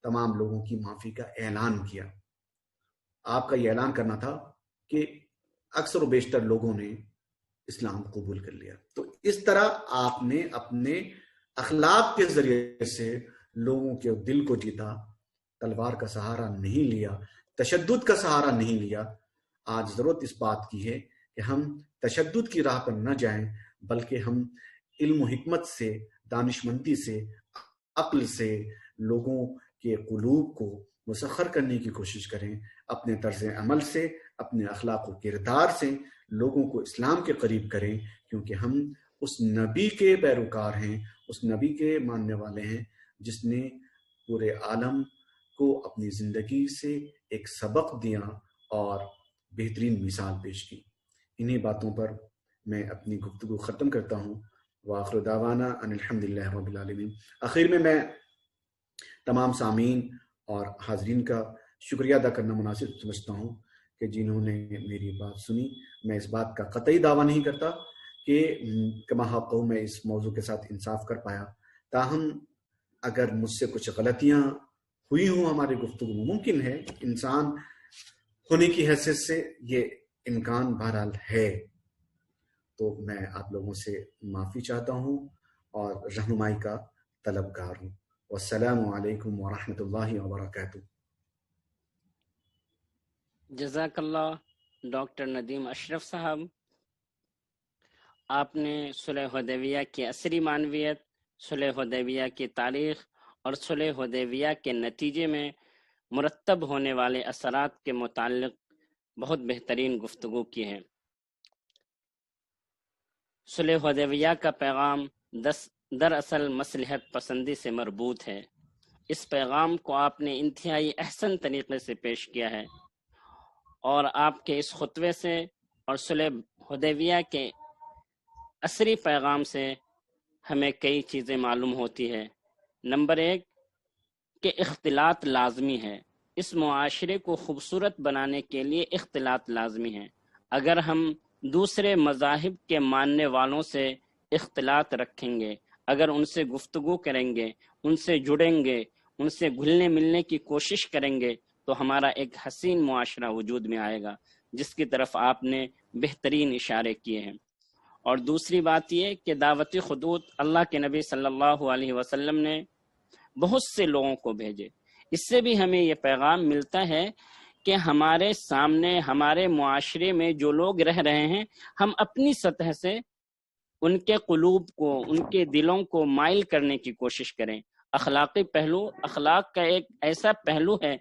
تمام لوگوں کی معافی کا اعلان کیا. آپ کا یہ اعلان کرنا تھا کہ اکثر و بیشتر لوگوں نے اسلام قبول کر لیا. تو اس طرح آپ نے اپنے اخلاق کے ذریعے سے لوگوں کے دل کو جیتا، تلوار کا سہارا نہیں لیا، تشدد کا سہارا نہیں لیا. آج ضرورت اس بات کی ہے کہ ہم تشدد کی راہ پر نہ جائیں، بلکہ ہم علم و حکمت سے، دانشمندی سے، عقل سے لوگوں کے قلوب کو مسخر کرنے کی کوشش کریں. اپنے طرز عمل سے، اپنے اخلاق و کردار سے لوگوں کو اسلام کے قریب کریں، کیونکہ ہم اس نبی کے پیروکار ہیں، اس نبی کے ماننے والے ہیں جس نے پورے عالم کو اپنی زندگی سے ایک سبق دیا اور بہترین مثال پیش کی. انہی باتوں پر میں اپنی گفتگو ختم کرتا ہوں. وآخر دعوانا ان الحمدللہ رب العالمین. آخر میں تمام سامعین اور حاضرین کا شکریہ ادا کرنا مناسب سمجھتا ہوں کہ جنہوں نے میری بات سنی. میں اس بات کا قطعی دعویٰ نہیں کرتا کہ کما حق میں اس موضوع کے ساتھ انصاف کر پایا، تاہم اگر مجھ سے کچھ غلطیاں ہوئی ہوں ہماری گفتگو میں، ممکن ہے، انسان ہونے کی حیثیت سے یہ امکان بہرحال ہے، تو میں آپ لوگوں سے معافی چاہتا ہوں اور رہنمائی کا طلبگار ہوں. والسلام علیکم ورحمۃ اللہ وبرکاتہ. جزاک اللہ ڈاکٹر ندیم اشرف صاحب. آپ نے صلح حدیبیہ کی عصری معنویت، صلح حدیبیہ کی تاریخ اور صلح حدیبیہ کے نتیجے میں مرتب ہونے والے اثرات کے متعلق بہت بہترین گفتگو کی ہے. صلح حدیبیہ کا پیغام دراصل مصلحت پسندی سے مربوط ہے. اس پیغام کو آپ نے انتہائی احسن طریقے سے پیش کیا ہے، اور آپ کے اس خطبے سے اور صلح حدیبیہ کے عصری پیغام سے ہمیں کئی چیزیں معلوم ہوتی ہے. نمبر 1 کہ اختلاط لازمی ہے. اس معاشرے کو خوبصورت بنانے کے لیے اختلاط لازمی ہے. اگر ہم دوسرے مذاہب کے ماننے والوں سے اختلاط رکھیں گے، اگر ان سے گفتگو کریں گے، ان سے جڑیں گے، ان سے گھلنے ملنے کی کوشش کریں گے، تو ہمارا ایک حسین معاشرہ وجود میں آئے گا، جس کی طرف آپ نے بہترین اشارے کیے ہیں. اور دوسری بات یہ کہ دعوتی خطوط اللہ کے نبی صلی اللہ علیہ وسلم نے بہت سے لوگوں کو بھیجے. اس سے بھی ہمیں یہ پیغام ملتا ہے کہ ہمارے سامنے، ہمارے معاشرے میں جو لوگ رہ رہے ہیں، ہم اپنی سطح سے ان کے قلوب کو، ان کے دلوں کو مائل کرنے کی کوشش کریں. اخلاقی پہلو، اخلاق کا ایک ایسا پہلو ہے،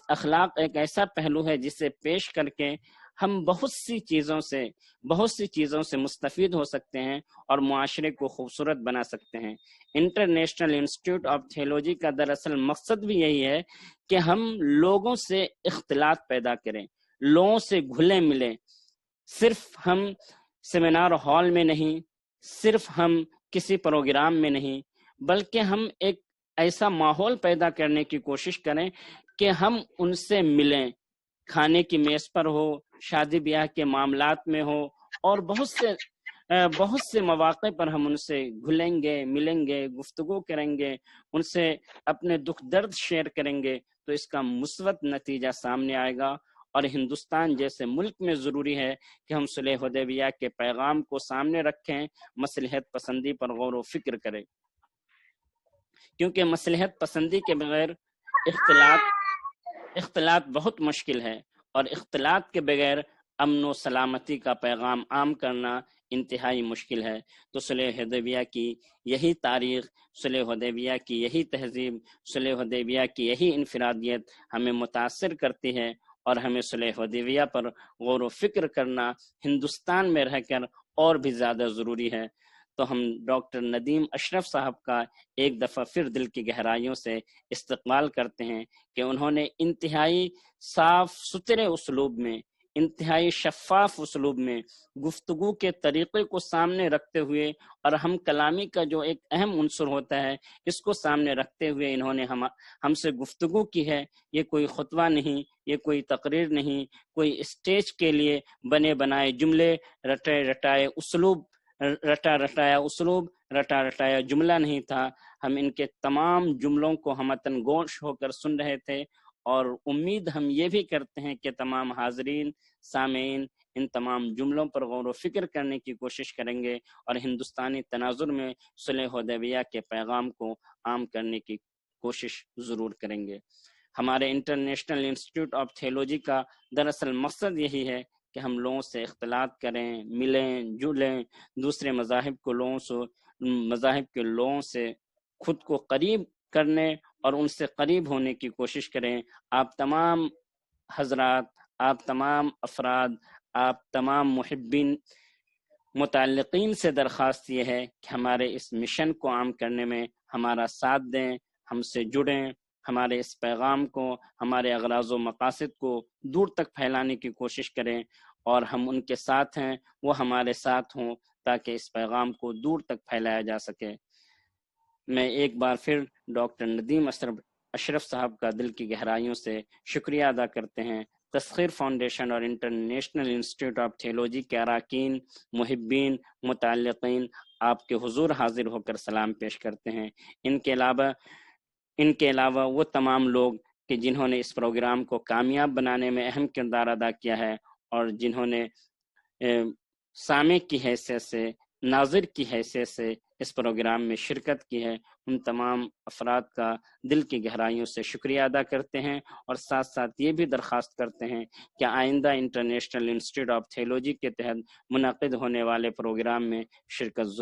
اخلاق ایک ایسا پہلو ہے جسے پیش کر کے ہم بہت سی چیزوں سے مستفید ہو سکتے ہیں اور معاشرے کو خوبصورت بنا سکتے ہیں. انٹرنیشنل انسٹیٹیوٹ آف تھیولوجی کا دراصل مقصد بھی یہی ہے کہ ہم لوگوں سے اختلاط پیدا کریں، لوگوں سے گھلیں ملیں. صرف ہم سیمینار ہال میں نہیں، صرف ہم کسی پروگرام میں نہیں، بلکہ ہم ایک ایسا ماحول پیدا کرنے کی کوشش کریں کہ ہم ان سے ملیں، کھانے کی میز پر ہو، شادی بیاہ کے معاملات میں ہو، اور بہت سے مواقع پر ہم ان سے گھلیں گے، ملیں گے، گفتگو کریں گے، ان سے اپنے دکھ درد شیئر کریں گے، تو اس کا مثبت نتیجہ سامنے آئے گا. اور ہندوستان جیسے ملک میں ضروری ہے کہ ہم صلح حدیبیہ کے پیغام کو سامنے رکھیں، مصلحت پسندی پر غور و فکر کریں، کیونکہ مصلحت پسندی کے بغیر اختلاط بہت مشکل ہے، اور اختلاط کے بغیر امن و سلامتی کا پیغام عام کرنا انتہائی مشکل ہے. تو صلح حدیبیہ کی یہی تاریخ، صلح حدیبیہ کی یہی تہذیب، صلح حدیبیہ کی یہی انفرادیت ہمیں متاثر کرتی ہے، اور ہمیں صلح حدیبیہ پر غور و فکر کرنا ہندوستان میں رہ کر اور بھی زیادہ ضروری ہے. تو ہم ڈاکٹر ندیم اشرف صاحب کا ایک دفعہ پھر دل کی گہرائیوں سے استقبال کرتے ہیں کہ انہوں نے انتہائی صاف ستھرے اسلوب میں، انتہائی شفاف اسلوب میں گفتگو کے طریقے کو سامنے رکھتے ہوئے، اور ہم کلامی کا جو ایک اہم عنصر ہوتا ہے اس کو سامنے رکھتے ہوئے انہوں نے ہم سے گفتگو کی ہے. یہ کوئی خطبہ نہیں، یہ کوئی تقریر نہیں، کوئی اسٹیج کے لیے بنے بنائے جملے، رٹا رٹایا جملہ نہیں تھا. ہم ان کے تمام جملوں کو ہمتن گوش ہو کر سن رہے تھے، اور امید ہم یہ بھی کرتے ہیں کہ تمام حاضرین سامعین ان تمام جملوں پر غور و فکر کرنے کی کوشش کریں گے اور ہندوستانی تناظر میں صلح حدیبیہ کے پیغام کو عام کرنے کی کوشش ضرور کریں گے۔ ہمارے انٹرنیشنل انسٹیٹیوٹ آف تھیولوجی کا دراصل مقصد یہی ہے کہ ہم لوگوں سے اختلاط کریں، ملیں جلیں، دوسرے مذاہب کے لوگوں سے خود کو قریب کرنے اور ان سے قریب ہونے کی کوشش کریں۔ آپ تمام حضرات، آپ تمام افراد، آپ تمام محبین متعلقین سے درخواست یہ ہے کہ ہمارے اس مشن کو عام کرنے میں ہمارا ساتھ دیں، ہم سے جڑیں، ہمارے اس پیغام کو، ہمارے اغراض و مقاصد کو دور تک پھیلانے کی کوشش کریں، اور ہم ان کے ساتھ ہیں، وہ ہمارے ساتھ ہوں، تاکہ اس پیغام کو دور تک پھیلایا جا سکے۔ میں ایک بار پھر ڈاکٹر ندیم اشرف صاحب کا دل کی گہرائیوں سے شکریہ ادا کرتے ہیں۔ تسخیر فاؤنڈیشن اور انٹرنیشنل انسٹیٹیوٹ آف تھیولوجی کے اراکین، محبین، متعلقین آپ کے حضور حاضر ہو کر سلام پیش کرتے ہیں۔ ان کے علاوہ وہ تمام لوگ کہ جنہوں نے اس پروگرام کو کامیاب بنانے میں اہم کردار ادا کیا ہے اور جنہوں نے سامع کی حیثیت سے، ناظر کی حیثیت سے اس پروگرام میں شرکت کی ہے، ان تمام افراد کا دل کی گہرائیوں سے شکریہ ادا کرتے ہیں، اور ساتھ ساتھ یہ بھی درخواست کرتے ہیں کہ آئندہ انٹرنیشنل انسٹیٹیوٹ آف تھیولوجی کے تحت منعقد ہونے والے پروگرام میں شرکت